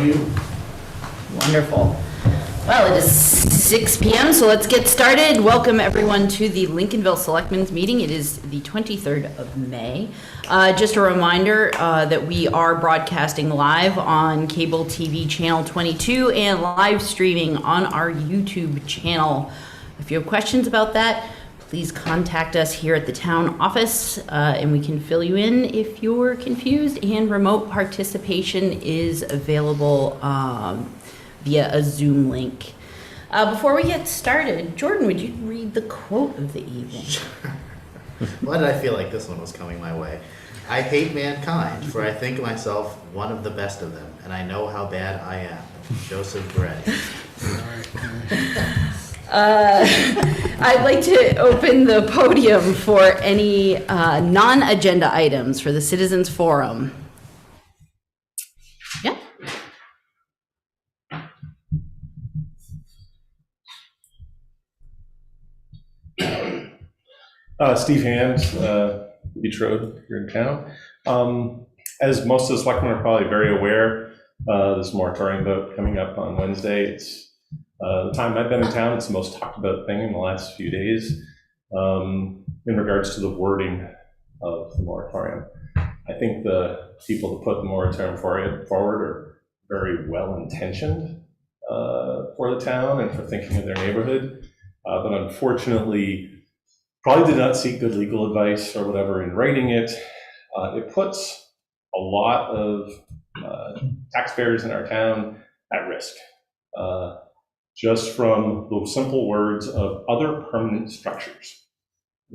of you. Wonderful. Well, it is 6 p.m., so let's get started. Welcome everyone to the Lincolnville Selectmen's meeting. It is the 23rd of May. Just a reminder that we are broadcasting live on cable TV channel 22 and live streaming on our YouTube channel. If you have questions about that, please contact us here at the town office and we can fill you in if you're confused, and remote participation is available via a Zoom link. Before we get started, Jordan, would you read the quote of the evening? Why did I feel like this one was coming my way? I hate mankind, for I think myself one of the best of them, and I know how bad I am. Joseph Beretti. I'd like to open the podium for any non-agenda items for the Citizens Forum. Yeah. Steve Hands, Beach Road here in town. As most of the selectmen are probably very aware, this moratorium vote coming up on Wednesday. It's the time I've been in town, it's the most talked about thing in the last few days in regards to the wording of the moratorium. I think the people that put the moratorium forward are very well intentioned for the town and for thinking of their neighborhood, but unfortunately probably did not seek good legal advice or whatever in writing it. It puts a lot of taxpayers in our town at risk. Just from the simple words of other permanent structures.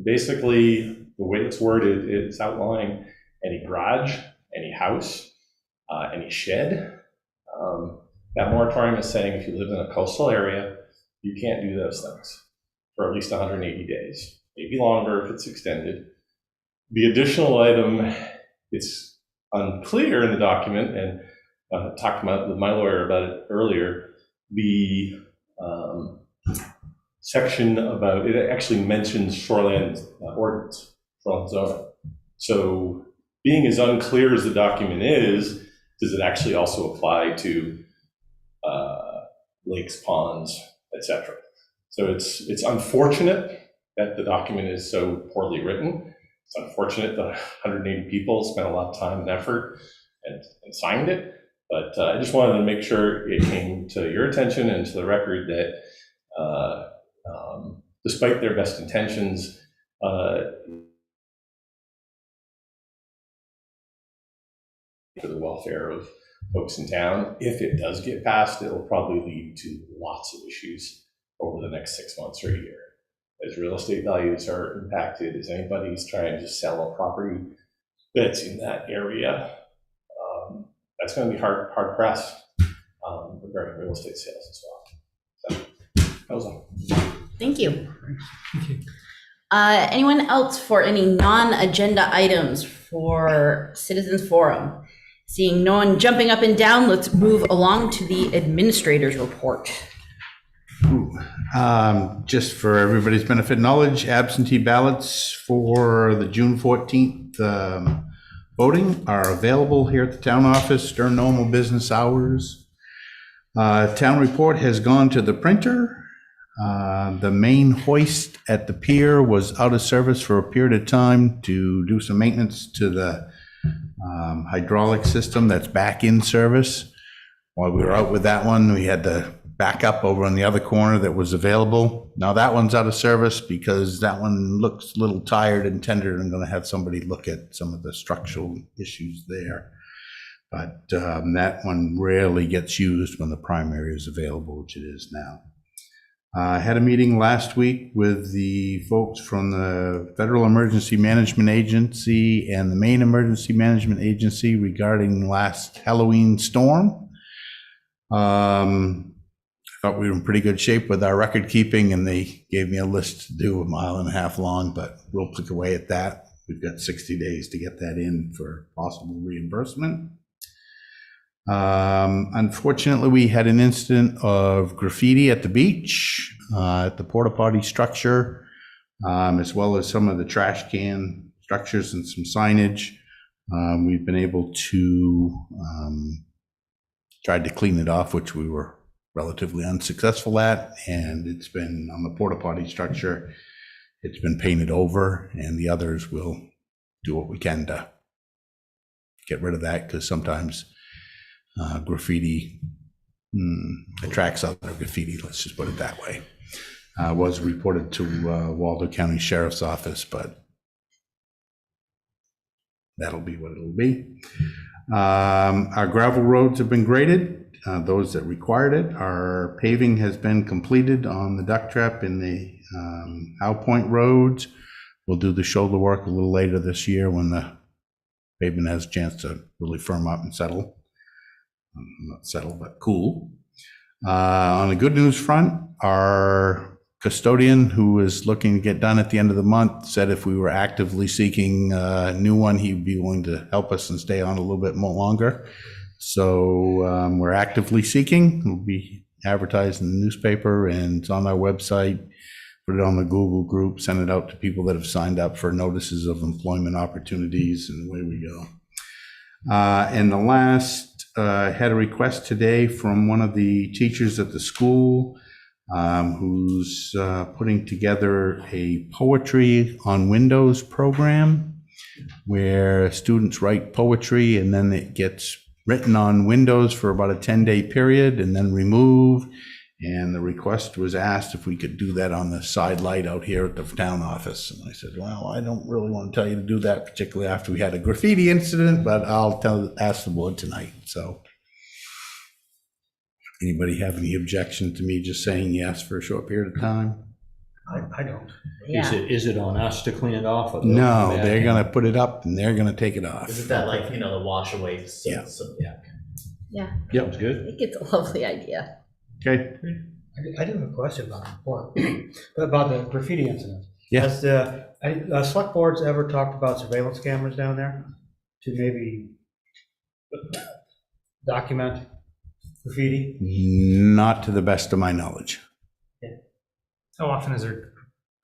Basically, the way it's worded is outlawing any garage, any house, any shed. That moratorium is saying if you live in a coastal area, you can't do those things for at least 180 days, maybe longer if it's extended. The additional item, it's unclear in the document, and I talked with my lawyer about it earlier, the section about it actually mentions shoreline ordinance, shoreline zoning. So being as unclear as the document is, does it actually also apply to lakes, ponds, etc.? So it's unfortunate that the document is so poorly written. It's unfortunate that 180 people spent a lot of time and effort and signed it. But I just wanted to make sure it came to your attention and to the record that despite their best intentions, for the welfare of folks in town, if it does get passed, it will probably lead to lots of issues over the next 6 months or a year. As real estate values are impacted, as anybody's trying to sell a property that's in that area, that's going to be hard pressed regarding real estate sales as well. So that was all. Thank you. Anyone else for any non-agenda items for Citizens Forum? Seeing no one jumping up and down, let's move along to the administrator's report. Just for everybody's benefit and knowledge, absentee ballots for the June 14th voting are available here at the town office during normal business hours. Town report has gone to the printer. The main hoist at the pier was out of service for a period of time to do some maintenance to the hydraulic system that's back in service. While we were out with that one, we had the backup over on the other corner that was available. Now that one's out of service because that one looks a little tired and tender, and I'm going to have somebody look at some of the structural issues there. But that one rarely gets used when the primary is available, which it is now. I had a meeting last week with the folks from the Federal Emergency Management Agency and the Maine Emergency Management Agency regarding last Halloween storm. I thought we were in pretty good shape with our record keeping, and they gave me a list to do 1.5 miles long, but we'll pick away at that. We've got 60 days to get that in for possible reimbursement. Unfortunately, we had an incident of graffiti at the beach, at the porta potty structure, as well as some of the trash can structures and some signage. We've been able to tried to clean it off, which we were relatively unsuccessful at, and it's been on the porta potty structure. It's been painted over, and the others will do what we can to get rid of that, because sometimes graffiti attracts other graffiti, let's just put it that way. Was reported to Waldo County Sheriff's Office, but that'll be what it'll be. Our gravel roads have been graded, those that required it. Our paving has been completed on the duck trap in the Howe Point roads. We'll do the shoulder work a little later this year when the pavement has a chance to really firm up and settle. Not settle, but cool. On the good news front, our custodian, who is looking to get done at the end of the month, said if we were actively seeking a new one, he'd be willing to help us and stay on a little bit more longer. So we're actively seeking. We'll be advertised in the newspaper, and it's on our website. Put it on the Google group, send it out to people that have signed up for notices of employment opportunities, and away we go. And the last, had a request today from one of the teachers at the school, who's putting together a poetry on Windows program where students write poetry and then it gets written on Windows for about a 10-day period and then removed. And the request was asked if we could do that on the side light out here at the town office. And I said, well, I don't really want to tell you to do that, particularly after we had a graffiti incident, but I'll ask the board tonight. So anybody have any objection to me just saying yes for a short period of time? I don't. Yeah. Is it on us to clean it off? Or No, they're going to put it up and they're going to take it off. Is it that, like, you know, the wash away? Yeah. Yeah. Yeah, Yep. Sounds I good. think it's a lovely idea. Okay. I do have a question about the report, about the graffiti incident. Yeah. Has the select boards ever talked about surveillance cameras down there to maybe document graffiti? Not to the best of my knowledge. How often is there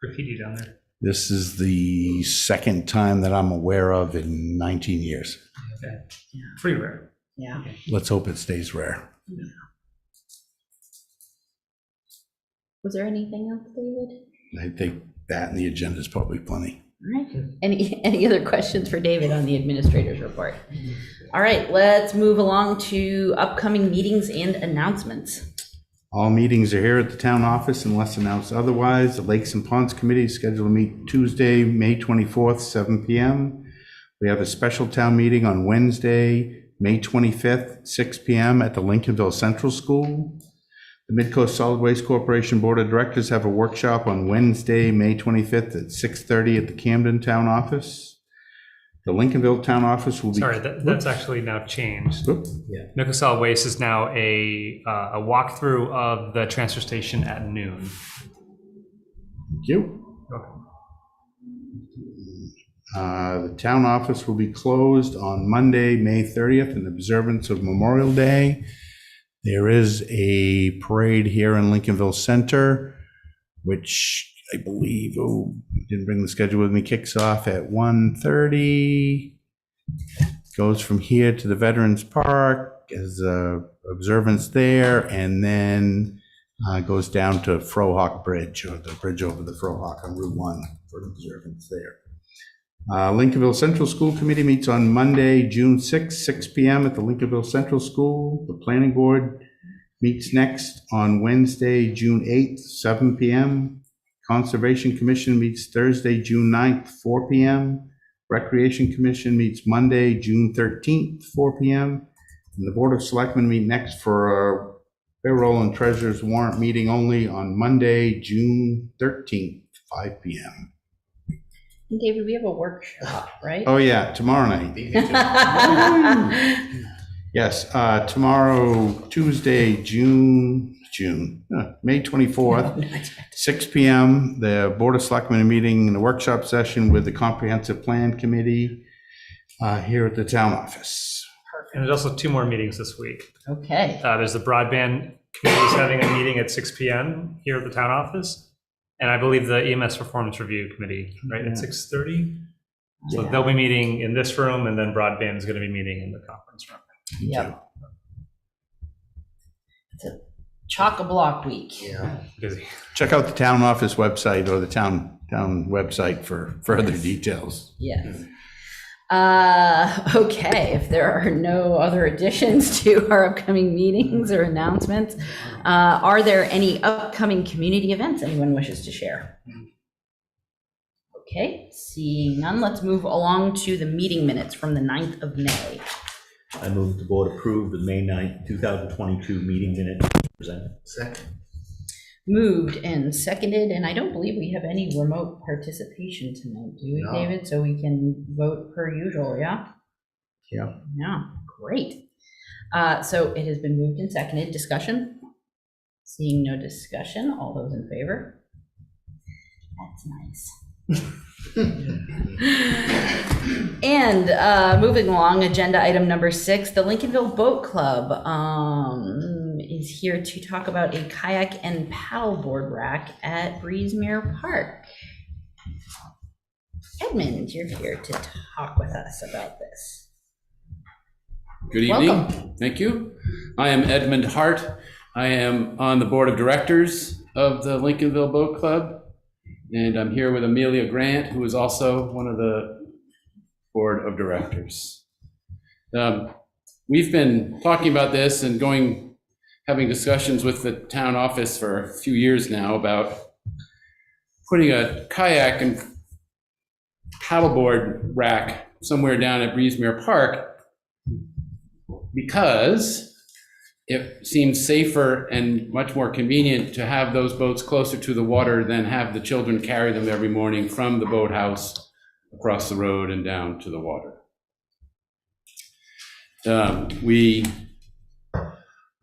graffiti down there? This is the second time that I'm aware of in 19 years. Okay. Pretty rare. Yeah. Let's hope it stays rare. Was there anything else, David? I think that and the agenda is probably plenty. All right. Any other questions for David on the administrator's report? All right, let's move along to upcoming meetings and announcements. All meetings are here at the town office unless announced otherwise. The Lakes and Ponds Committee is scheduled to meet Tuesday, May 24th, 7 p.m. We have a special town meeting on Wednesday, May 25th, 6 p.m. at the Lincolnville Central School. The Midcoast Solid Waste Corporation Board of Directors have a workshop on Wednesday, May 25th at 6:30 at the Camden Town Office. The Lincolnville Town Office will be... Sorry, that's actually now changed. Whoop. Midco Solid Waste is now a walkthrough of the transfer station at noon. Thank you. The town office will be closed on Monday, May 30th in observance of Memorial Day. There is a parade here in Lincolnville Center, which I believe, didn't bring the schedule with me, kicks off at 1:30, goes from here to the Veterans Park as a observance there, and then goes down to Frohawk Bridge, or the bridge over the Frohawk on Route 1 for an observance there. Lincolnville Central School Committee meets on Monday, June 6th, 6 p.m. at the Lincolnville Central School. The Planning Board meets next on Wednesday, June 8th, 7 p.m. Conservation Commission meets Thursday, June 9th, 4 p.m. Recreation Commission meets Monday, June 13th, 4 p.m. And the Board of Selectmen meet next for a payroll and treasurer's warrant meeting only on Monday, June 13th, 5 p.m. And David, we have a workshop, right? Oh, yeah, tomorrow night. Yes, tomorrow, Tuesday, May 24th, 6 p.m., the Board of Selectmen are meeting in a workshop session with the Comprehensive Plan Committee here at the town office. And there's also 2 more meetings this week. Okay. There's the broadband committee is having a meeting at 6 p.m. here at the town office. And I believe the EMS Performance Review Committee, right, at 6:30. So they'll be meeting in this room, and then broadband is going to be meeting in the conference room. Yep. It's a chock-a-block week. Yeah. Busy. Check out the town office website or the town website for further details. Yes. Okay, if there are no other additions to our upcoming meetings or announcements, are there any upcoming community events anyone wishes to share? Okay, seeing none, let's move along to the meeting minutes from the 9th of May. I move the board approve the May 9th, 2022 meeting minutes presented. Second. Moved and seconded, and I don't believe we have any remote participation tonight, do we, No. David? So we can vote per usual, yeah? Yeah. Yeah, great. So it has been moved and seconded. Discussion? Seeing no discussion, all those in favor? That's nice. And moving along, agenda item number 6, the Lincolnville Boat Club is here to talk about a kayak and paddleboard rack at Breezemere Park. Edmund, you're here to talk with us about this. Good evening. Welcome. Thank you. I am Edmund Hart. I am on the board of directors of the Lincolnville Boat Club. And I'm here with Amelia Grant, who is also one of the board of directors. We've been talking about this and having discussions with the town office for a few years now about putting a kayak and paddleboard rack somewhere down at Breezemere Park because it seems safer and much more convenient to have those boats closer to the water than have the children carry them every morning from the boathouse across the road and down to the water. We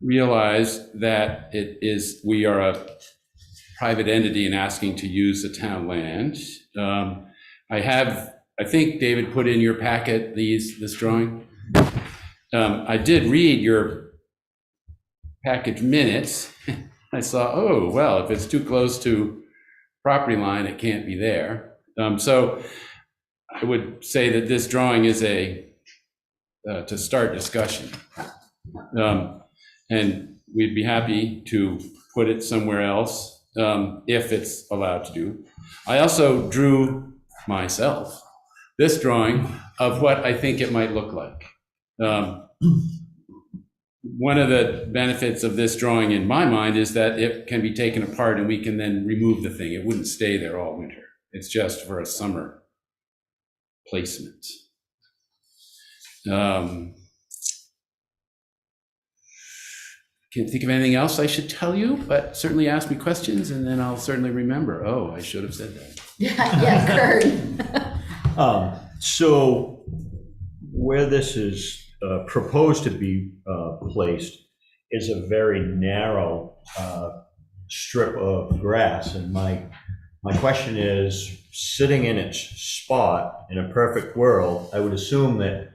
realize that we are a private entity and asking to use the town land. I think David put in your packet this drawing. I did read your package minutes. I saw, oh, well, if it's too close to property line, it can't be there. So I would say that this drawing is to start discussion. And we'd be happy to put it somewhere else if it's allowed to do. I also drew myself this drawing of what I think it might look like. One of the benefits of this drawing in my mind is that it can be taken apart and we can then remove the thing. It wouldn't stay there all winter. It's just for a summer placement. Can't think of anything else I should tell you, but certainly ask me questions and then I'll certainly remember. Oh, I should have said that. Yeah, Kurt. So where this is proposed to be placed is a very narrow strip of grass. And my question is, sitting in its spot in a perfect world, I would assume that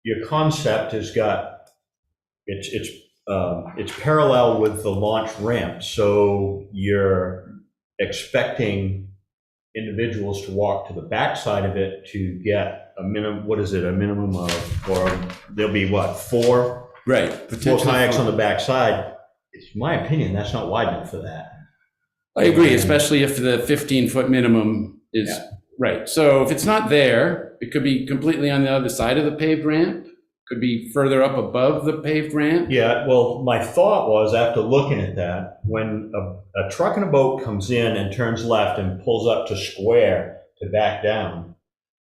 your concept has got, it's parallel with the launch ramp. So you're expecting individuals to walk to the backside of it to get a minimum of, or there'll be what, four kayaks on the backside. It's my opinion, that's not wide enough for that. I agree, especially if the 15-foot minimum is, right. So if it's not there, it could be completely on the other side of the paved ramp, could be further up above the paved ramp. Yeah, well, my thought was, after looking at that, when a truck and a boat comes in and turns left and pulls up to square to back down,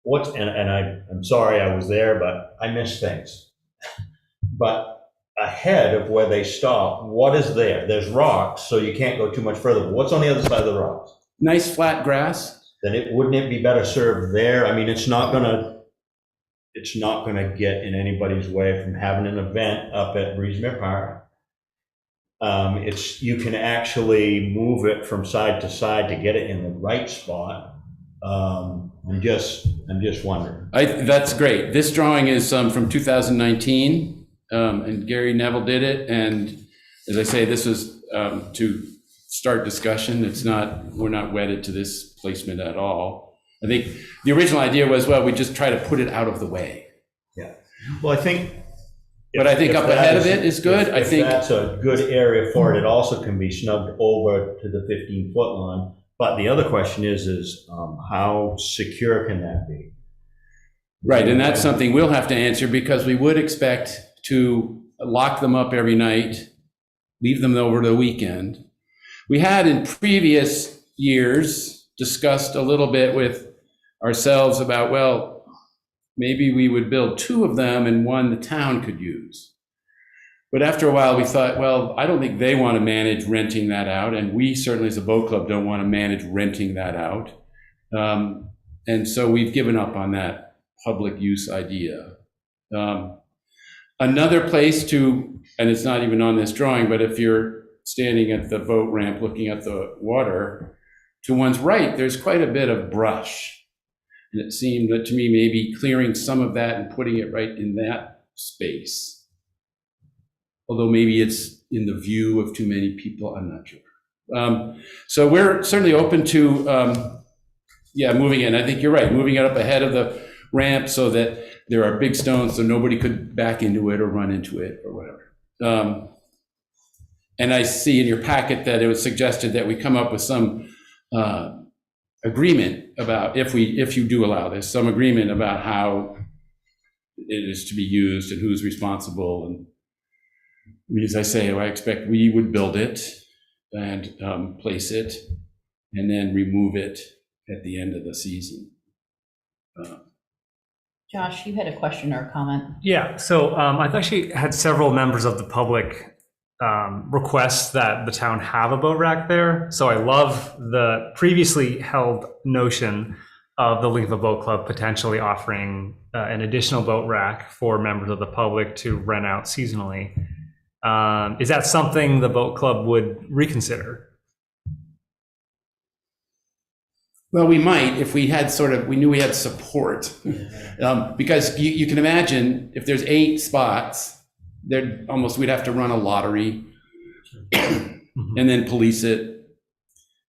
I'm sorry I was there, but I missed things. But ahead of where they stop, what is there? There's rocks, so you can't go too much further. But what's on the other side of the rocks? Nice flat grass. Then wouldn't it be better served there? I mean, it's not gonna get in anybody's way from having an event up at Breezemere Park. You can actually move it from side to side to get it in the right spot. I'm just wondering. That's great. This drawing is from 2019, and Gary Neville did it. And as I say, this was to start discussion. We're not wedded to this placement at all. I think the original idea was, well, we just try to put it out of the way. Yeah. Well, I think But I think If up that ahead of it is good. I if think, that's a good area for it, it also can be snugged over to the 15-foot line. But the other question is how secure can that be? right, and that's something we'll have to answer because we would expect to lock them up every night, leave them over the weekend. We had in previous years discussed a little bit with ourselves about, well, maybe we would build 2 of them and one the town could use. But after a while, we thought, well, I don't think they want to manage renting that out, and we certainly as a boat club don't want to manage renting that out. And so we've given up on that public use idea. Another place to, and it's not even on this drawing, but if you're standing at the boat ramp looking at the water, to one's right, there's quite a bit of brush. And it seemed that to me maybe clearing some of that and putting it right in that space. Although maybe it's in the view of too many people, I'm not sure. So we're certainly open to, moving in. I think you're right, moving it up ahead of the ramp so that there are big stones so nobody could back into it or run into it or whatever. And I see in your packet that it was suggested that we come up with some agreement about, if you do allow this, some agreement about how it is to be used and who's responsible. And as I say, I expect we would build it and place it and then remove it at the end of the season. Josh, you had a question or a comment? Yeah, so I've actually had several members of the public request that the town have a boat rack there. So I love the previously held notion of the Lincolnville Boat Club potentially offering an additional boat rack for members of the public to rent out seasonally. Is that something the boat club would reconsider? Well, we might if we had we knew we had support. Because you can imagine if there's 8 spots, we'd have to run a lottery and then police it.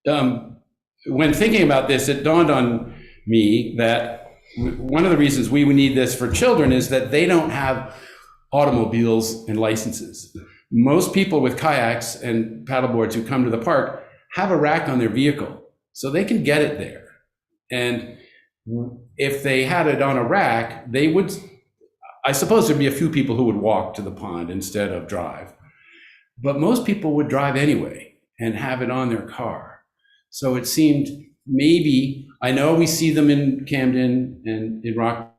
When thinking about this, it dawned on me that one of the reasons we would need this for children is that they don't have automobiles and licenses. Most people with kayaks and paddleboards who come to the park have a rack on their vehicle, so they can get it there. And if they had it on a rack, I suppose there'd be a few people who would walk to the pond instead of drive. But most people would drive anyway and have it on their car. So it seemed maybe, I know we see them in Camden and in Rock.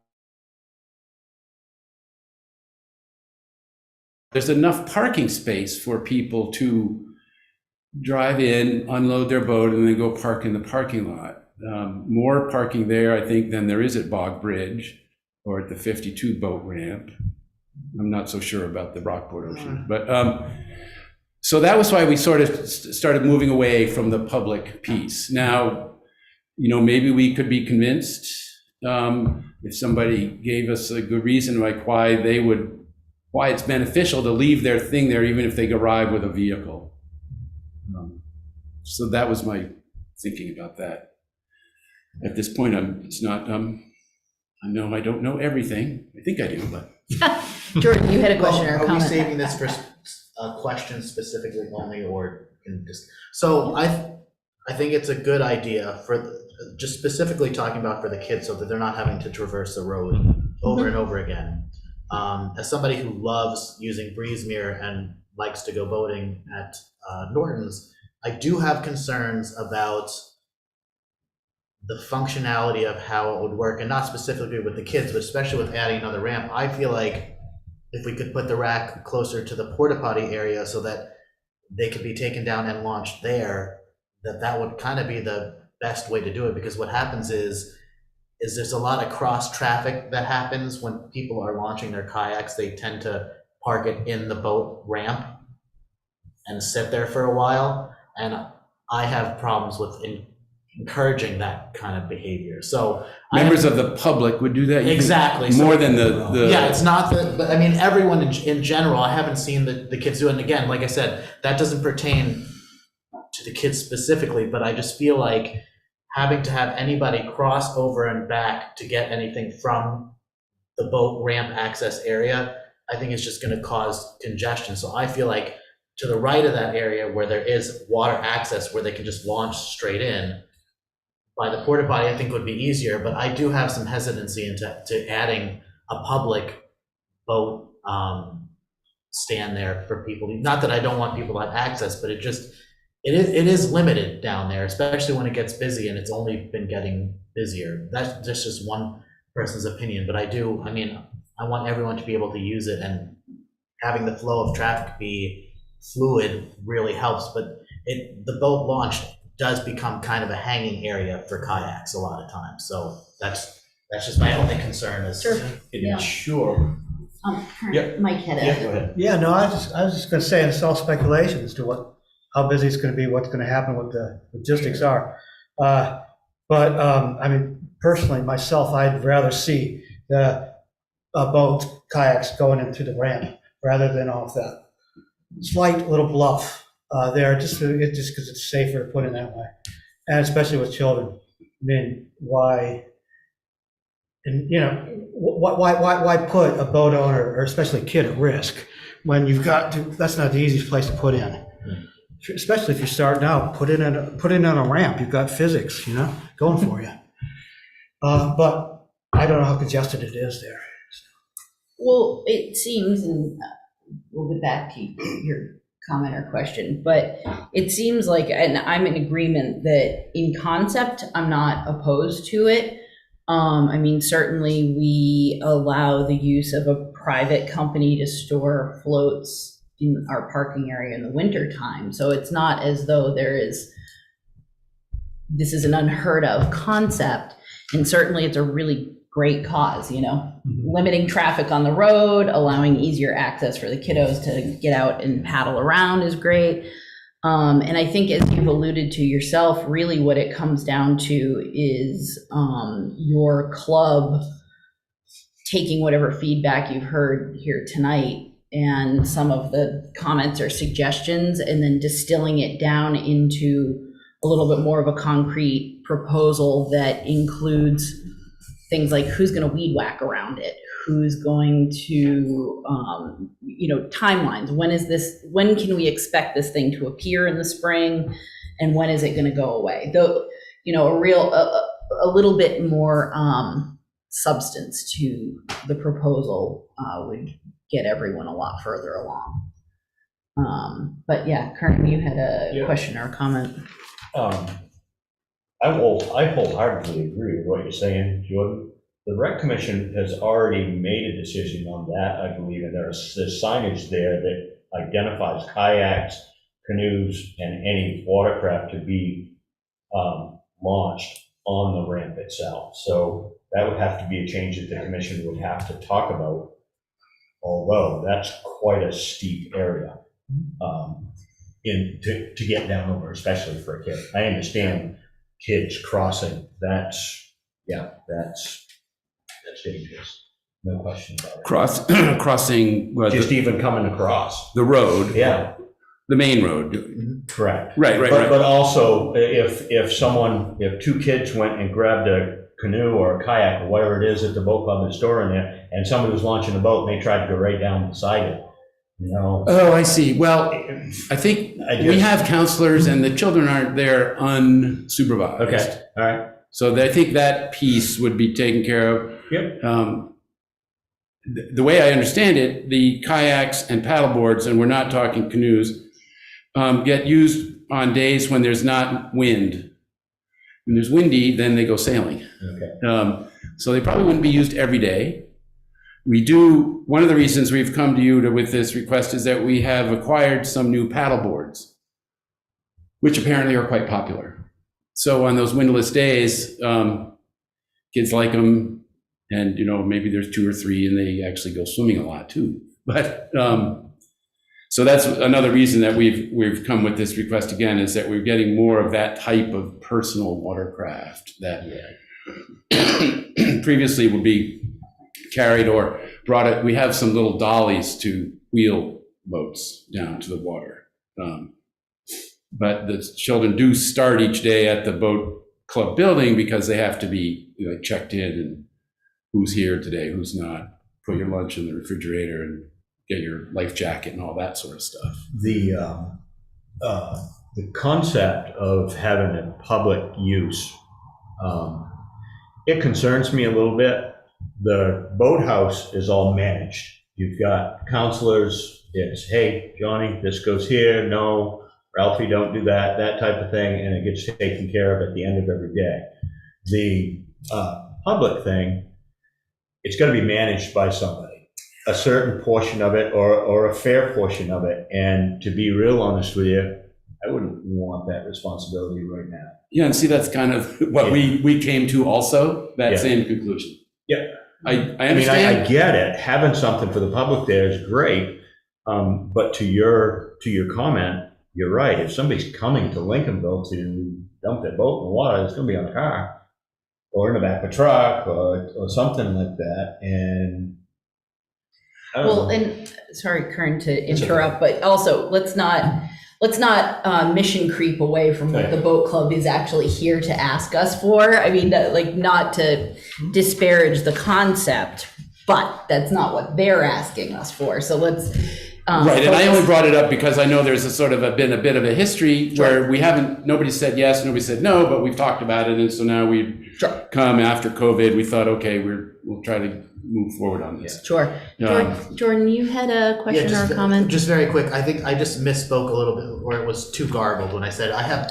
There's enough parking space for people to drive in, unload their boat, and then go park in the parking lot. More parking there, I think, than there is at Bog Bridge or at the 52 boat ramp. I'm not so sure about the Rockport Ocean. But so that was why we sort of started moving away from the public piece. Now, maybe we could be convinced if somebody gave us a good reason like why it's beneficial to leave their thing there even if they arrive with a vehicle. So that was my thinking about that. At this point, I know I don't know everything. I think I do, but. Jordan, you had a question or a Are we comment? saving this for questions specifically only, or can just? So I think it's a good idea for just specifically talking about for the kids, so that they're not having to traverse the road over and over again. As somebody who loves using Breezemere and likes to go boating at Norton's, I do have concerns about the functionality of how it would work, and not specifically with the kids, but especially with adding another ramp. I feel like if we could put the rack closer to the porta potty area so that they could be taken down and launched there, that would kind of be the best way to do it, because what happens is there's a lot of cross traffic that happens when people are launching their kayaks. They tend to park it in the boat ramp and sit there for a while, and I have problems with encouraging that kind of behavior. So Members of the public would do that? Exactly. More than the. Yeah, it's not but I mean, everyone in general, I haven't seen the kids do it. And again, like I said, that doesn't pertain to the kids specifically, but I just feel like having to have anybody cross over and back to get anything from the boat ramp access area, I think it's just gonna cause congestion. So I feel like to the right of that area where there is water access, where they can just launch straight in, by the porta potty, I think would be easier, but I do have some hesitancy to adding a public boat stand there for people. Not that I don't want people to have access, but it is limited down there, especially when it gets busy, and it's only been getting busier. That's just one person's opinion, but I mean, I want everyone to be able to use it, and having the flow of traffic be fluid really helps, but the boat launch does become kind of a hanging area for kayaks a lot of times. So that's just my only concern is. Sure. Yeah. Sure. Yep. Mike had Yeah, go ahead. Yeah, no, I was just gonna say, it's all speculation as to how busy it's gonna be, what's gonna happen, what the logistics are. But I mean, personally, myself, I'd rather see the boats, kayaks going into the ramp rather than off that slight little bluff there, just because it's safer to put it that way, and especially with children. I mean, why? And why put a boat owner, or especially a kid, at risk when you've got to? That's not the easiest place to put in, especially if you're starting out. Put it on a ramp. You've got physics, going for you. But I don't know how congested it is there. Well, it seems, and we'll get back to your comment or question, but it seems like, and I'm in agreement that in concept, I'm not opposed to it. I mean, certainly we allow the use of a private company to store floats in our parking area in the winter time. So it's not as though this is an unheard of concept. And certainly it's a really great cause, limiting traffic on the road, allowing easier access for the kiddos to get out and paddle around is great. And I think, as you've alluded to yourself, really what it comes down to is your club taking whatever feedback you've heard here tonight and some of the comments or suggestions, and then distilling it down into a little bit more of a concrete proposal that includes things like who's going to weed whack around it, who's going to, timelines. When can we expect this thing to appear in the spring, and when is it going to go away? Though, a little bit more substance to the proposal would get everyone a lot further along. But yeah, Kern, you had a question or a comment. I wholeheartedly agree with what you're saying, Jordan. The Rec Commission has already made a decision on that, I believe, and there's signage there that identifies kayaks, canoes, and any watercraft to be launched on the ramp itself. So that would have to be a change that the commission would have to talk about, although that's quite a steep area to get down over, especially for a kid. I understand kids crossing, that's dangerous, no question about it. Crossing Just even coming across. the road. Yeah, The main road. correct. Right. But also, if two kids went and grabbed a canoe or a kayak or whatever it is that the boat club is storing there, and somebody was launching a boat and they tried to go right down beside it, Oh, I see. Well, I think we have counselors and the children aren't there unsupervised. Okay, all right. So I think that piece would be taken care of. Yep. The way I understand it, the kayaks and paddle boards, and we're not talking canoes, get used on days when there's not wind. When there's windy, then they go sailing. Okay. So they probably wouldn't be used every day. One of the reasons we've come to you with this request is that we have acquired some new paddle boards, which apparently are quite popular. So on those windless days, kids like them, and maybe there's 2 or 3 and they actually go swimming a lot too. But so that's another reason that we've come with this request again, is that we're getting more of that type of personal watercraft that previously would be carried or brought it. We have some little dollies to wheel boats down to the water. But the children do start each day at the boat club building because they have to be checked in and who's here today, who's not. Put your lunch in the refrigerator and get your life jacket and all that sort of stuff. The concept of having a public use, it concerns me a little bit. The boathouse is all managed. You've got counselors, it's, hey, Johnny, this goes here, no, Ralphie, don't do that, that type of thing, and it gets taken care of at the end of every day. The public thing, it's got to be managed by somebody, a certain portion of it or a fair portion of it. And to be real honest with you, I wouldn't want that responsibility right now. Yeah, and see, that's kind of what we came to also, that same conclusion. Yeah. I I mean, understand. I get it. Having something for the public there is great. But to your comment, you're right. If somebody's coming to Lincolnville to dump their boat in the water, it's going to be on a car or in the back of a truck or something like that. And I don't Well, know. and sorry, Kern, to interrupt, but also let's not mission creep away from what Okay. the boat club is actually here to ask us for. I mean, like, not to disparage the concept, but that's not what they're asking us for. So let's. Right, and I focus- only brought it up because I know there's been a bit of a history where nobody said yes, nobody said no, but we've talked about it, and so now we've come after COVID, we thought, okay, we'll try to move forward on this. Sure. Jordan, you had a question or a comment? Just very quick, I think I just misspoke a little bit, or it was too garbled when I said I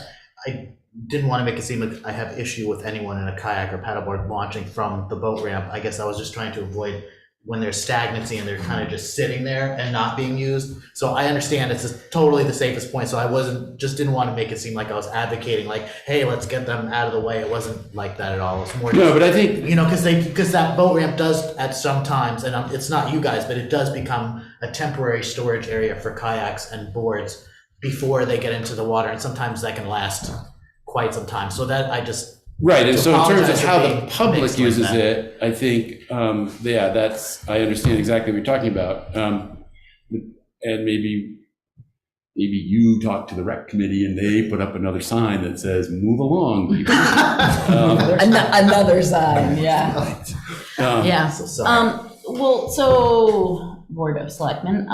didn't want to make it seem like I have issue with anyone in a kayak or paddleboard launching from the boat ramp. I guess I was just trying to avoid when there's stagnancy and they're kind of just sitting there and not being used. So I understand it's totally the safest point. So I didn't want to make it seem like I was advocating like, hey, let's get them out of the way. It wasn't like that at all. It's more No, but I think, because that boat ramp does at some times, and it's not you guys, but it does become a temporary storage area for kayaks and boards before they get into the water, and sometimes that can last quite some time. So that I just right, and so in terms of apologize for how the being public mixed like uses that. it, I think, I understand exactly what you're talking about. And maybe you talk to the rec committee and they put up another sign that says, move along, people. Another sign, yeah. Yeah. So sorry. Well, so Board of Selectmen,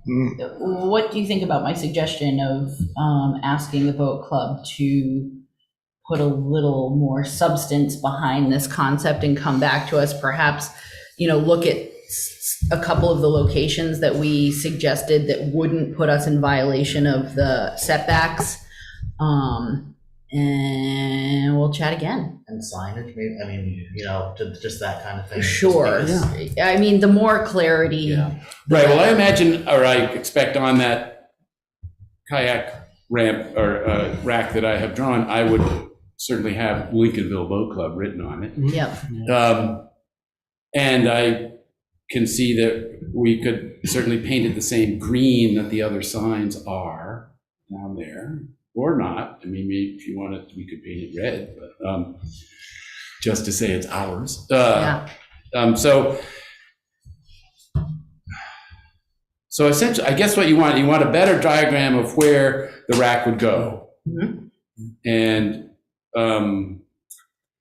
what do you think about my suggestion of asking the boat club to put a little more substance behind this concept and come back to us, perhaps, look at a couple of the locations that we suggested that wouldn't put us in violation of the setbacks, and we'll chat again. And signage, maybe, I mean, just that kind of thing. Sure. I mean, the more clarity. Yeah. Right, well, I imagine, or I expect on that kayak ramp or rack that I have drawn, I would certainly have Lincolnville Boat Club written on it. Yep. And I can see that we could certainly paint it the same green that the other signs are down there, or not. I mean, maybe if you want it, we could paint it red, but just to say it's ours. So essentially, I guess what you want a better diagram of where the rack would go. Mhm. And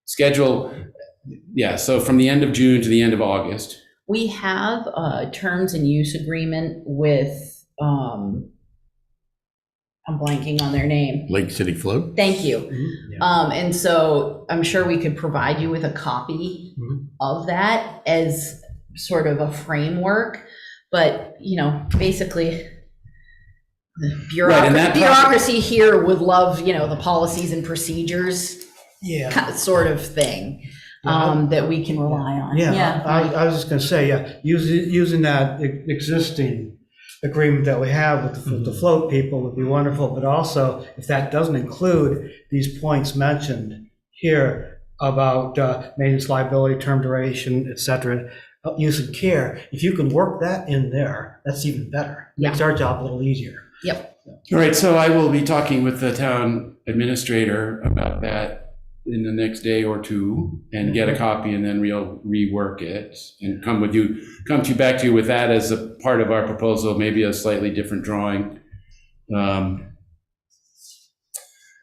schedule, so from the end of June to the end of August. We have a terms and use agreement with, I'm blanking on their name. Lake City Float. Thank you. And so I'm sure we could provide you with a copy of that as sort of a framework, but, basically the Right, and that bureaucracy here would love, the policies and procedures Yeah. sort of thing, that we can rely on. Yeah, I was just gonna say, using that existing agreement that we have with the float people would be wonderful, but also, if that doesn't include these points mentioned here about maintenance liability, term duration, et cetera, use and care, if you can work that in there, that's even better. Makes our job a little easier. Yep. All right, so I will be talking with the town administrator about that in the next day or two and get a copy and then rework it and come back to you with that as a part of our proposal, maybe a slightly different drawing.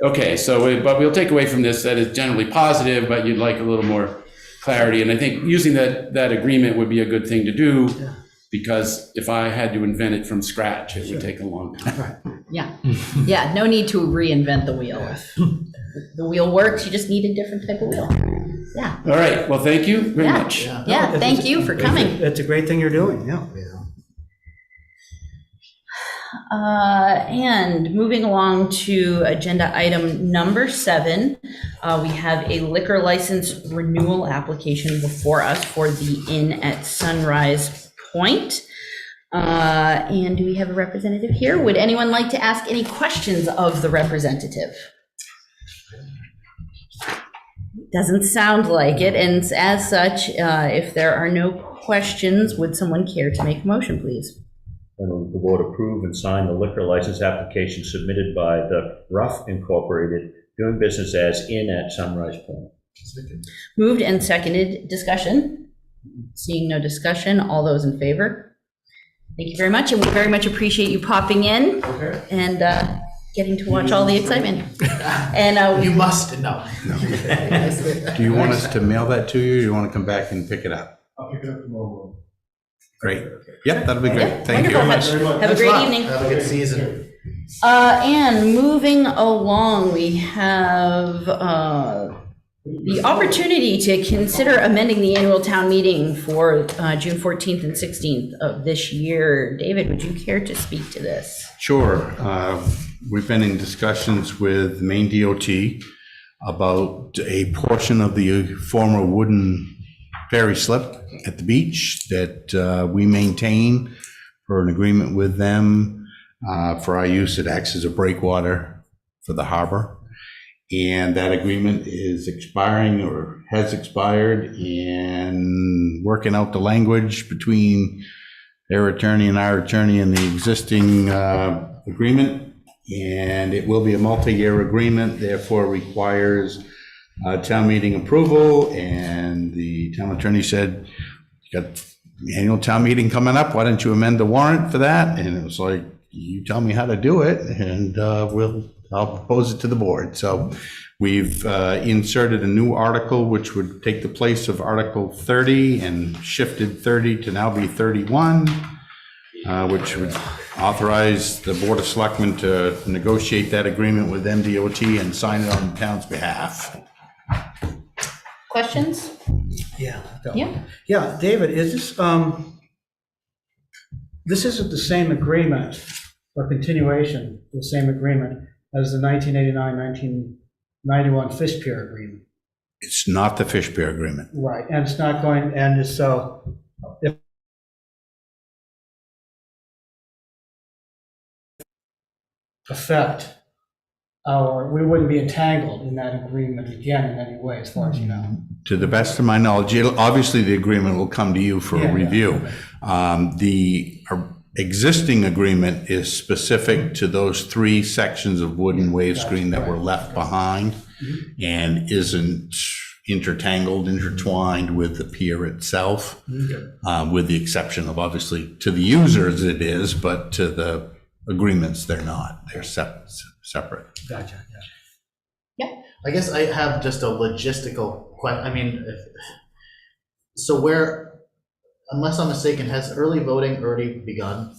Okay, but we'll take away from this that it's generally positive, but you'd like a little more clarity. And I think using that agreement would be a good thing to do. because if I had to invent it from scratch, it would take a long time. Yeah, yeah, no need to reinvent the wheel. If the wheel works, you just need a different type of wheel. Yeah, All right, well, thank you very Yeah. much. yeah, thank you for coming. It's a great thing you're doing, yeah. And moving along to agenda item number 7, we have a liquor license renewal application before us for the Inn at Sunrise Point. And do we have a representative here? Would anyone like to ask any questions of the representative? Doesn't sound like it, and as such, if there are no questions, would someone care to make a motion, please? And the board approve and sign the liquor license application submitted by the Ruff Incorporated, doing business as Inn at Sunrise Point. Moved and seconded. Discussion? Seeing no discussion, all those in favor? Thank you very much, and we very much appreciate you popping in and getting to watch all the excitement. And You must, no. Do you want us to mail that to you, or you want to come back and pick it up? I'll pick it up tomorrow. Great. Yep, that'll be Yeah, great. Thank you very much. wonderful. Have a great evening. Have a good season. And moving along, we have the opportunity to consider amending the annual town meeting for June 14th and 16th of this year. David, would you care to speak to this? Sure. We've been in discussions with Maine DOT about a portion of the former wooden ferry slip at the beach that we maintain for an agreement with them for our use. It acts as a breakwater for the harbor. And that agreement is expiring or has expired, and working out the language between their attorney and our attorney and the existing agreement. And it will be a multi-year agreement, therefore requires town meeting approval. And the town attorney said, you got the annual town meeting coming up, why don't you amend the warrant for that? And it was like, you tell me how to do it, and I'll propose it to the board. So we've inserted a new article which would take the place of Article 30 and shifted 30 to now be 31, which would authorize the Board of Selectmen to negotiate that agreement with MDOT and sign it on the town's behalf. Questions? Yeah. Yeah. Yeah, David, is this, this isn't the same agreement or continuation, the same agreement as the 1989-1991 fish pier agreement? It's not the fish pier agreement. Right, and it's not going, and so if affect our, we wouldn't be entangled in that agreement again in any way, as far as you know. To the best of my knowledge, obviously the agreement will come to you for Yeah, a review. yeah. The existing agreement is specific to those 3 sections of wooden wave screen that were left behind and isn't intertwined with the pier itself, with the exception of, obviously, to the users it is, but to the agreements, they're not. They're separate. Gotcha, I guess I have just a logistical question. I mean, so where, unless I'm mistaken, has early voting already begun?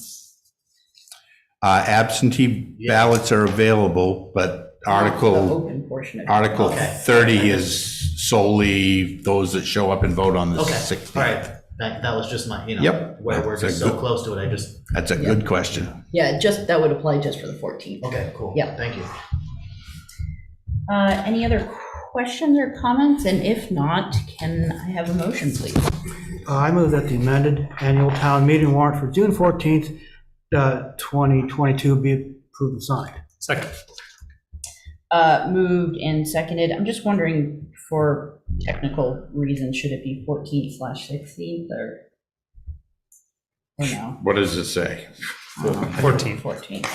Absentee ballots are available, but The Article open portion of it. Article Okay. 30 is solely those that show up and vote on the Okay, 16th. all right. That was just my, Yep. where we're That's a just so good- close to it, I just, That's a good question. Yeah, that would apply just for the 14th. okay, cool. Yeah. Thank you. Any other questions or comments? And if not, can I have a motion, please? I move that the amended annual town meeting warrant for June 14th, 2022 be approved and signed. Second. Moved and seconded. I'm just wondering, for technical reasons, should it be 14/16th or no? What does it say? 14. 14th.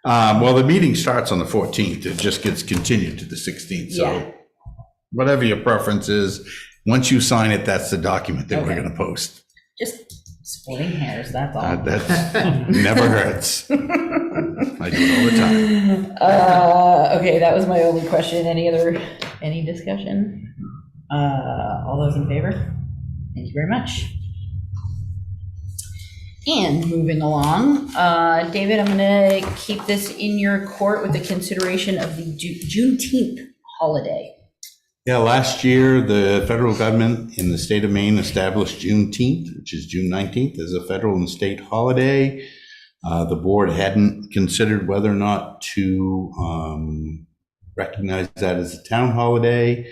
Well, the meeting starts on the 14th. It just gets continued to the 16th. Yeah. So whatever your preference is, once you sign it, that's the document that we're Okay. going to post. Just splitting hairs, that's all. That never hurts. I do it all the time. Okay, that was my only question. Any discussion? All those in favor? Thank you very much. And moving along, David, I'm going to keep this in your court with the consideration of the Juneteenth holiday. Yeah, last year, the federal government in the state of Maine established Juneteenth, which is June 19th, as a federal and state holiday. The board hadn't considered whether or not to recognize that as a town holiday.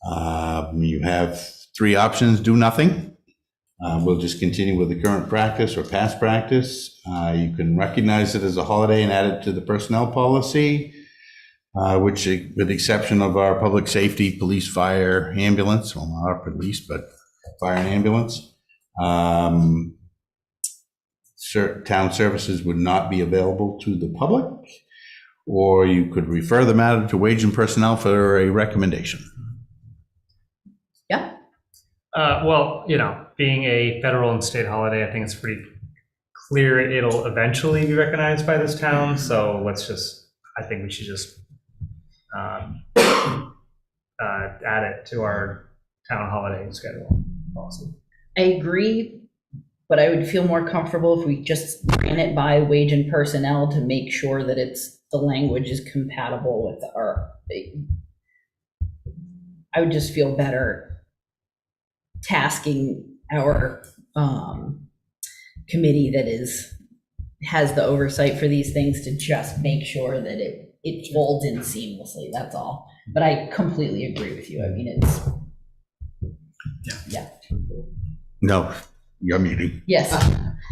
You have three options: do nothing. We'll just continue with the current practice or past practice. You can recognize it as a holiday and add it to the personnel policy, which, with the exception of our public safety, police, fire, ambulance, well, not our police, but fire and ambulance, town services would not be available to the public, or you could refer the matter to Wage and Personnel for a recommendation. Yeah. Well, being a federal and state holiday, I think it's pretty clear it'll eventually be recognized by this town. So I think we should just add it to our town holiday schedule policy. I agree, but I would feel more comfortable if we just ran it by Wage and Personnel to make sure that the language is compatible with I would just feel better tasking our committee that has the oversight for these things to just make sure that it folds in seamlessly, that's all. But I completely agree with you. I mean, yeah. No, your meeting. Yes.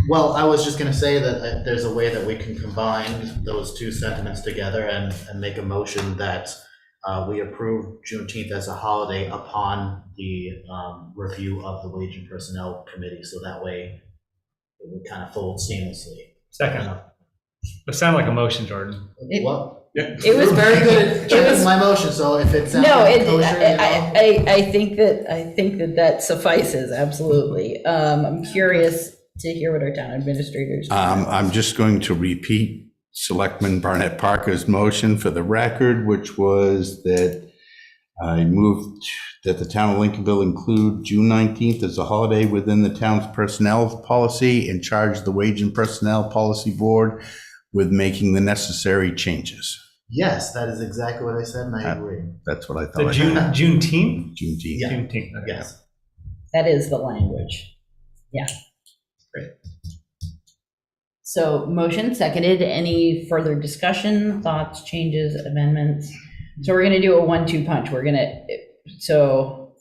Well, I was just going to say that there's a way that we can combine those two sentiments together and make a motion that we approve Juneteenth as a holiday upon the review of the Wage and Personnel Committee, so that way it would kind of fold seamlessly. Second. It sounded like a motion, Jordan. What? Yeah. It was very good. It was my motion, so if it's I think that suffices, absolutely. I'm curious to hear what our town administrators. I'm just going to repeat Selectman Barnett Parker's motion for the record, which was that I moved that the town of Lincolnville include June 19th as a holiday within the town's personnel policy and charge the Wage and Personnel Policy Board with making the necessary changes. Yes, that is exactly what I said, and I agree. That's what I The thought. Juneteenth? Juneteenth. Yeah. Juneteenth. Okay. Yes. That is the language. Yeah. Great. So motion seconded. Any further discussion, thoughts, changes, amendments? So we're going to do a 1-2 punch. So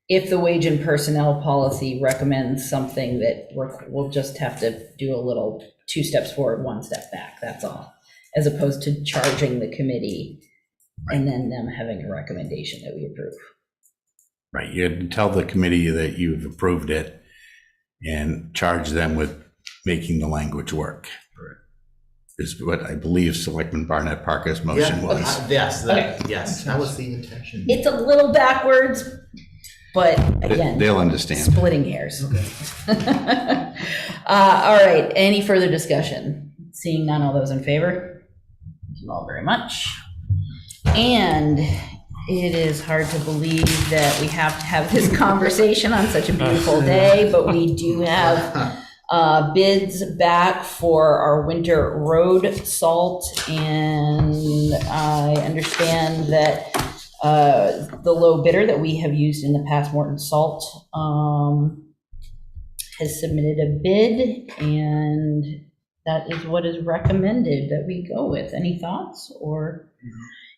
if the Wage and Personnel Policy recommends something that we'll just have to do a little 2 steps forward, 1 step back. That's all, as opposed to charging the committee and then them having a recommendation that we approve. Right, you had to tell the committee that you've approved it and charge them with making the language work. Is what I believe Selectman Barnett Parker's motion was. Yes, that was the intention. It's a little backwards, but again, They'll understand. splitting hairs. All right, any further discussion? Seeing none, all those in favor? Thank you all very much. And it is hard to believe that we have to have this conversation on such a beautiful day, but we do have bids back for our winter road salt, and I understand that the low bidder that we have used in the past, Morton Salt, has submitted a bid, and that is what is recommended that we go with. Any thoughts? Or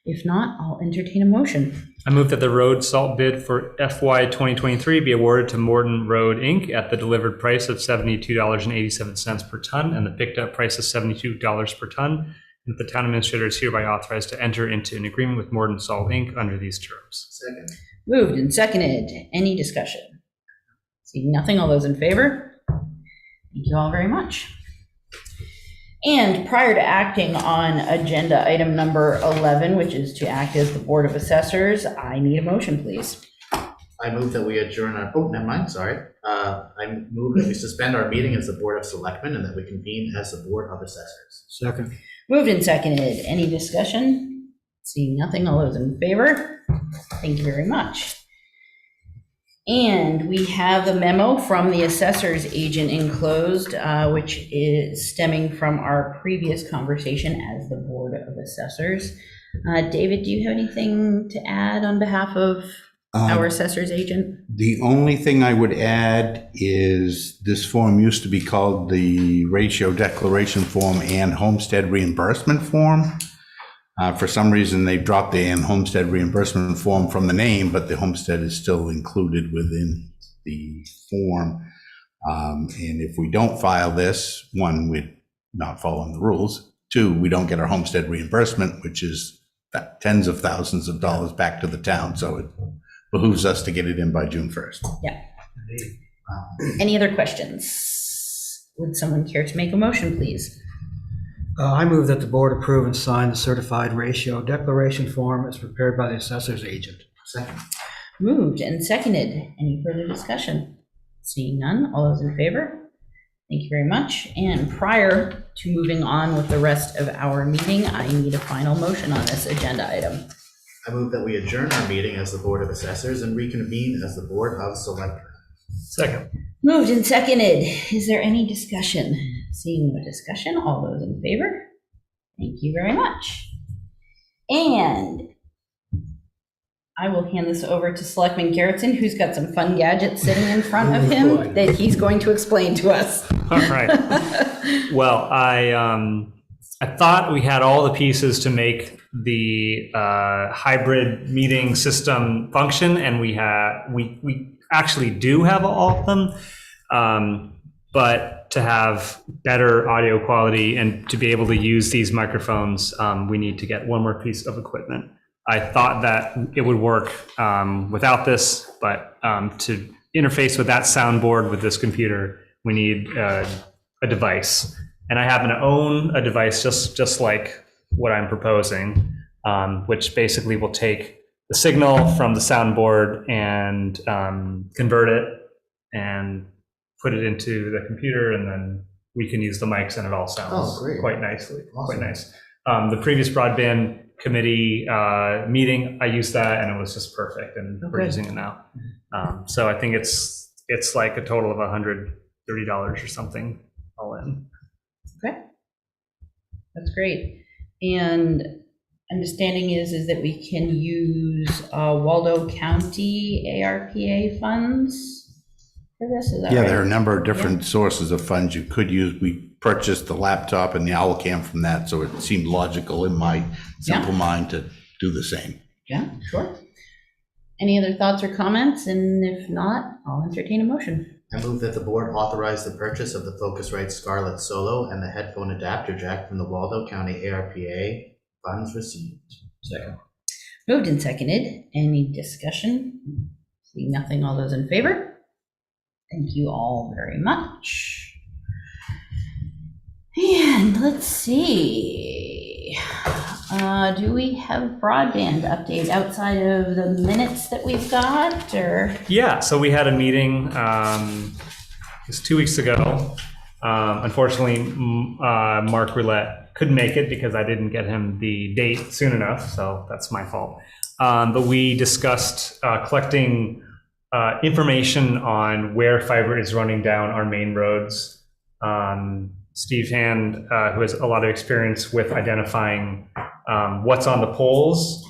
if not, I'll entertain a motion. I move that the road salt bid for FY 2023 be awarded to Morton Road, Inc. at the delivered price of $72.87 per ton and the picked up price of $72 per ton. And the town administrator is hereby authorized to enter into an agreement with Morton Salt, Inc. under these terms. Second. Moved and seconded. Any discussion? Seeing nothing, all those in favor? Thank you all very much. And prior to acting on agenda item number 11, which is to act as the Board of Assessors, I need a motion, please. I move that we adjourn our, never mind, sorry. I move that we suspend our meeting as the Board of Selectmen and that we convene as the Board of Assessors. Second. Moved and seconded. Any discussion? Seeing nothing, all those in favor? Thank you very much. And we have a memo from the assessor's agent enclosed, which is stemming from our previous conversation as the Board of Assessors. David, do you have anything to add on behalf of our assessor's agent? The only thing I would add is this form used to be called the ratio declaration form and homestead reimbursement form. For some reason, they dropped the and homestead reimbursement form from the name, but the homestead is still included within the form. And if we don't file this, one, we're not following the rules. Two, we don't get our homestead reimbursement, which is tens of thousands of dollars back to the town. So it behooves us to get it in by June 1st. Yeah. Any other questions? Would someone care to make a motion, please? I move that the board approve and sign the certified ratio declaration form as prepared by the assessor's agent. Second. Moved and seconded. Any further discussion? Seeing none, all those in favor? Thank you very much. And prior to moving on with the rest of our meeting, I need a final motion on this agenda item. I move that we adjourn our meeting as the Board of Assessors and reconvene as the Board of Selectmen. Second. Moved and seconded. Is there any discussion? Seeing no discussion, all those in favor? Thank you very much. And I will hand this over to Selectman Garrettson, who's got some fun gadgets sitting in front of him that he's going to explain to us. All right. Well, I thought we had all the pieces to make the hybrid meeting system function, and we actually do have all of them. But to have better audio quality and to be able to use these microphones, we need to get one more piece of equipment. I thought that it would work without this, but to interface with that soundboard with this computer, we need a device. And I happen to own a device just like what I'm proposing, which basically will take the signal from the soundboard and convert it and put it into the computer, and then we can use the mics and it all sounds quite nicely. Awesome. Quite nice. The previous broadband committee meeting, I used that and it was just perfect, and we're using it now. So I think it's like a total of $130 or something all in. Okay, that's great. And understanding is that we can use Waldo County ARPA funds for this, is that right? Yeah, there are a number of different sources of funds you could use. We purchased the laptop and the owl cam from that, so it seemed logical in my simple mind to do the same. Yeah, sure. Any other thoughts or comments? And if not, I'll entertain a motion. I move that the board authorize the purchase of the Focusrite Scarlett Solo and the headphone adapter jack from the Waldo County ARPA funds received. Second. Moved and seconded. Any discussion? Seeing nothing, all those in favor? Thank you all very much. And let's see. Do we have broadband update outside of the minutes that we've got, or? Yeah, so we had a meeting, it was 2 weeks ago. Unfortunately, Mark Roulette couldn't make it because I didn't get him the date soon enough, so that's my fault. But we discussed collecting information on where fiber is running down our main roads. Steve Hand, who has a lot of experience with identifying what's on the poles,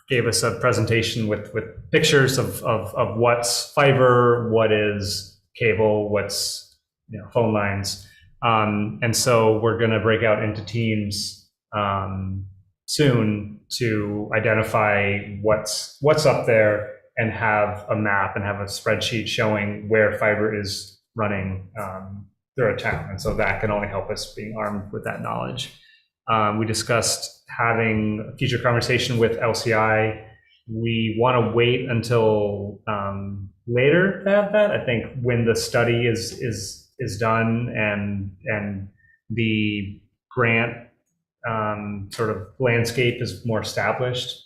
gave us a presentation with pictures of what's fiber, what is cable, what's phone lines. And so we're going to break out into teams soon to identify what's up there and have a map and have a spreadsheet showing where fiber is running through a town. And so that can only help us being armed with that knowledge. We discussed having a future conversation with LCI. We want to wait until later to have that. I think when the study is done and the grant sort of landscape is more established.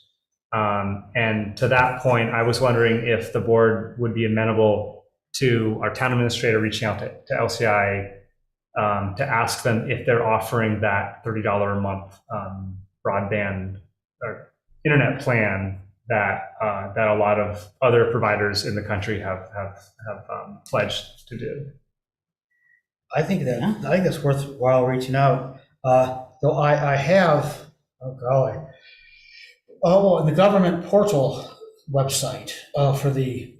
And to that point, I was wondering if the board would be amenable to our town administrator reaching out to LCI to ask them if they're offering that $30 a month broadband or internet plan that a lot of other providers in the country have pledged to do. I think that's worthwhile reaching out. Though I have, oh golly, the government portal website for the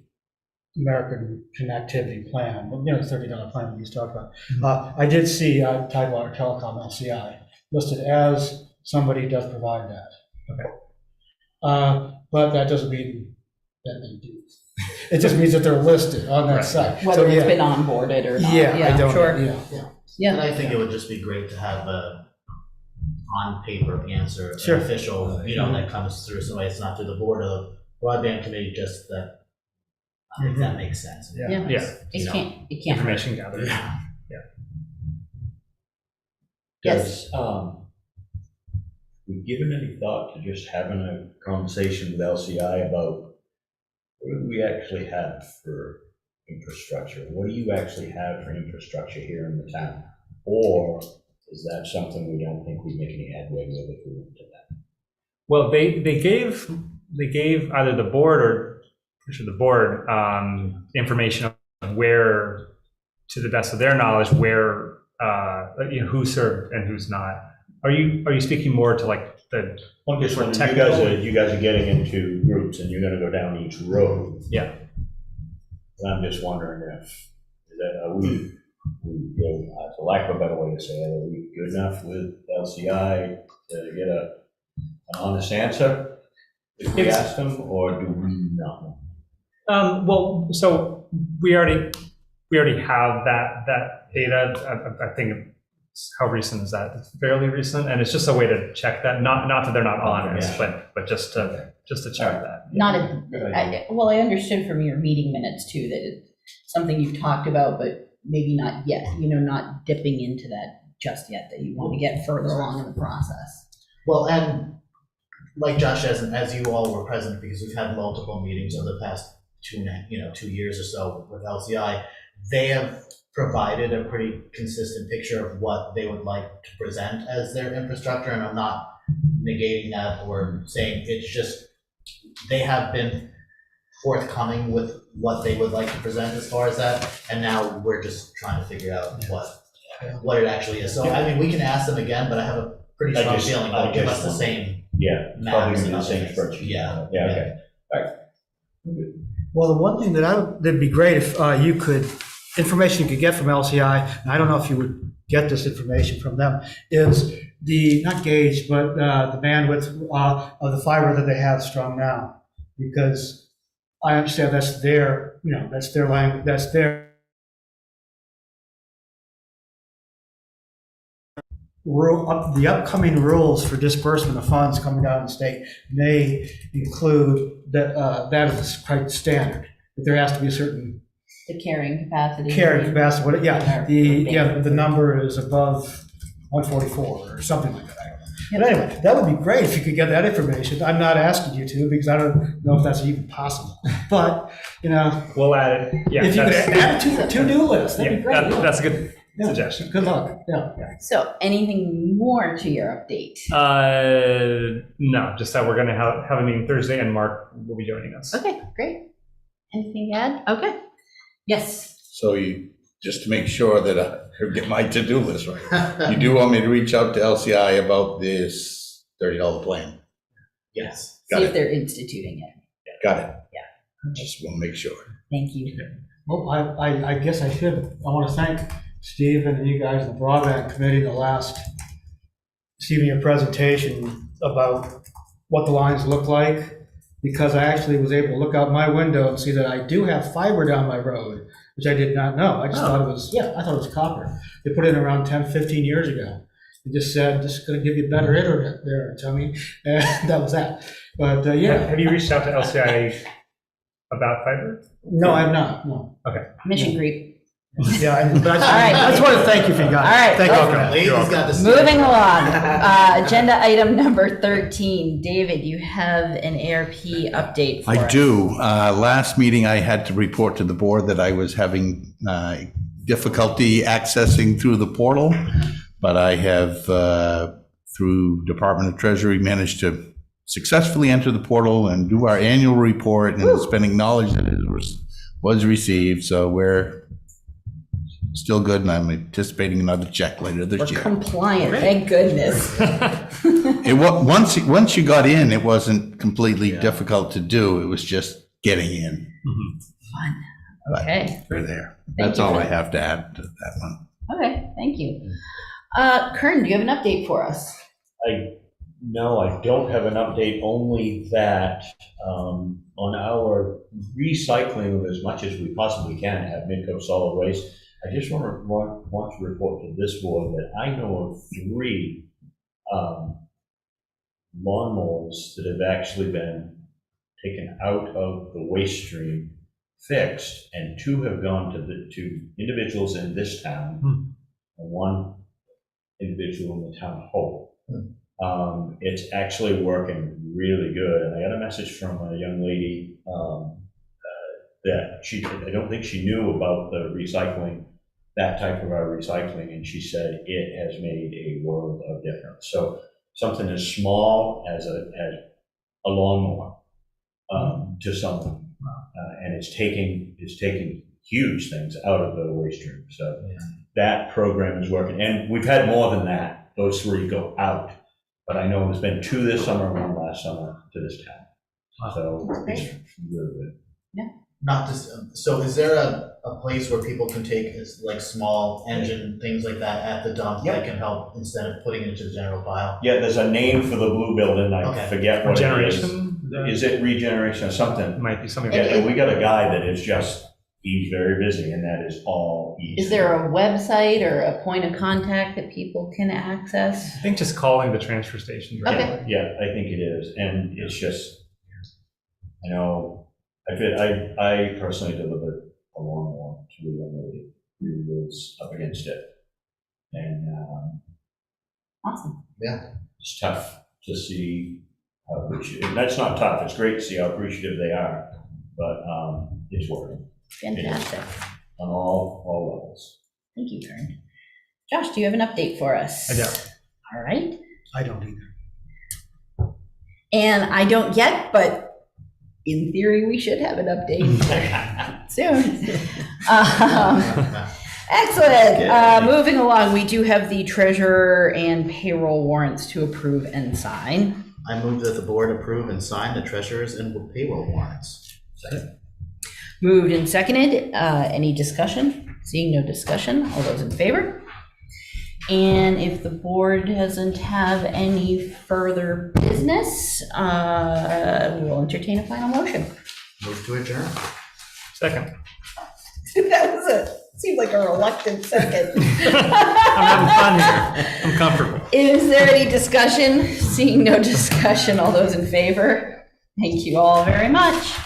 American Connectivity Plan, the $30 plan we used to talk about. I did see Tidewater Telecom LCI listed as somebody who does provide that. Okay. But that doesn't mean that they do. It just means that they're listed on that Right. site. Whether So, it's yeah. been onboarded or not. Yeah, I don't. Sure. Yeah. And I think it would just be great to have a on-paper answer, an Sure. official, that comes through somebody. It's not through the board of broadband committee, just that, if that makes sense. Yeah. Yeah. Yeah. It can't hurt. Information gathered. Yeah. Yes. We've given any thought to just having a conversation with LCI about what do we actually have for infrastructure? What do you actually have for infrastructure here in the town? Or is that something we don't think we make any headway with if we went to that? Well, they gave either the board or the board information on where, to the best of their knowledge, where who served and who's not. Are you speaking more to like the? I'm just more wondering, technical? you guys are getting into groups and you're gonna go down each road. Yeah. And I'm just wondering are we, for lack of a better way to say it, are we good enough with LCI to get an honest answer if we ask them, or do we not know? Well, so we already have that data. I think how recent is that? It's fairly recent, and it's just a way to check that. Not that they're not honest, but just to check that. Not I understood from your meeting minutes too that it's something you've talked about, but maybe not yet. Not dipping into that just yet. That you want to get further along in the process. Well, and like Josh says, and as you all were present, because we've had multiple meetings over the past 2 years or so with LCI, they have provided a pretty consistent picture of what they would like to present as their infrastructure, and I'm not negating that or saying, it's just they have been forthcoming with what they would like to present as far as that, and now we're just trying to figure out what it actually is. So I mean, we can ask them again, but I have a pretty strong feeling they'll give us the same. Yeah, it's probably maps gonna be the and same other things. spreadsheet. Yeah. Yeah, okay. All right. Well, the one thing that'd be great if you could, information you could get from LCI, and I don't know if you would get this information from them, is the, not gauge, but the bandwidth of the fiber that they have strung now. Because I understand that's their, that's their language, that's their the upcoming rules for disbursement of funds coming down the state may include that is quite standard, that there has to be a certain The carrying capacity. the number is above 144 or something like that. But anyway, that would be great if you could get that information. I'm not asking you to, because I don't know if that's even possible. But, We'll add it. Yeah. if you could add it to the to-do list, that'd be great. That's a good Yeah. suggestion. Good luck. Yeah. So anything more to your update? No, just that we're going to have a meeting Thursday, and Mark will be joining us. Okay, great. Anything to add? Okay. Yes. So just to make sure that I get my to-do list right, you do want me to reach out to LCI about this $30 plan? Yes. Got See it. if they're instituting it. Got it. Yeah. Just want to make sure. Thank you. Well, I guess I want to thank Steve and you guys in the broadband committee the last, receiving your presentation about what the lines look like, because I actually was able to look out my window and see that I do have fiber down my road, which I did not know. I just thought it was, I thought it was copper. They put it in around 10, 15 years ago. They just said, this is going to give you better internet there, Tommy. And that was that. But Have you reached out to LCI about fiber? No, I have not, no. Mission creep. Yeah, but All right. I just want to thank you for you guys. All right. Thank you for that. Ladies got the Moving along. Agenda item number 13. David, you have an ARP update for us. I do. Last meeting, I had to report to the board that I was having difficulty accessing through the portal, but I have, through Department of Treasury, managed to successfully enter the portal and do our annual report, and it's been acknowledged that it was received, so we're still good, and I'm anticipating another check later this We're year. compliant, thank goodness. Once you got in, it wasn't completely difficult to do, it was just getting in. Fun. But Okay, we're there. Thank That's you all for I that. have to add to that one. okay, thank you. Kern, do you have an update for us? No, I don't have an update, only that on our recycling as much as we possibly can at Midco Solid Waste, I just want to report to this board that I know of 3 lawnmowers that have actually been taken out of the waste stream, fixed, and 2 have gone to individuals in this town, and 1 individual in the town of Hope. It's actually working really good, and I got a message from a young lady that I don't think she knew about the recycling, that type of our recycling, and she said it has made a world of difference. So something as small as a lawnmower to someone, and it's taking huge things out of the waste stream. So that program is working, and we've had more than that. Those 3 go out. But I know there's been 2 this summer and 1 last summer to this town. So it's really good. Not just, so is there a place where people can take like small engine, things like that at the dump that can help instead of putting it into the general pile? Yeah, there's a name for the blue building, I Okay. forget what it is. Regeneration? Is it regeneration or something? Might be something. Yeah, like and we got a guy that is just, he's very busy, and that is all he's. Is there a website or a point of contact that people can access? I think just calling the transfer station. Okay. Yeah, I think it is, and it's just, I know, I personally delivered a lawnmower to a young lady who was up against it. And Awesome. it's tough to see how appreciative, that's not tough, it's great to see how appreciative they are, but it's working Fantastic. on all levels. Thank you, Kern. Josh, do you have an update for us? I do. All right. I don't either. And I don't yet, but in theory, we should have an update soon. Excellent. Moving along, we do have the treasurer and payroll warrants to approve and sign. I move that the board approve and sign the treasurer's and payroll warrants. Moved and seconded. Any discussion? Seeing no discussion, all those in favor? And if the board doesn't have any further business, we'll entertain a final motion. Move to adjourn. Second. That was seemed like a reluctant second. I'm having fun here. I'm comfortable. Is there any discussion? Seeing no discussion, all those in favor? Thank you all very much.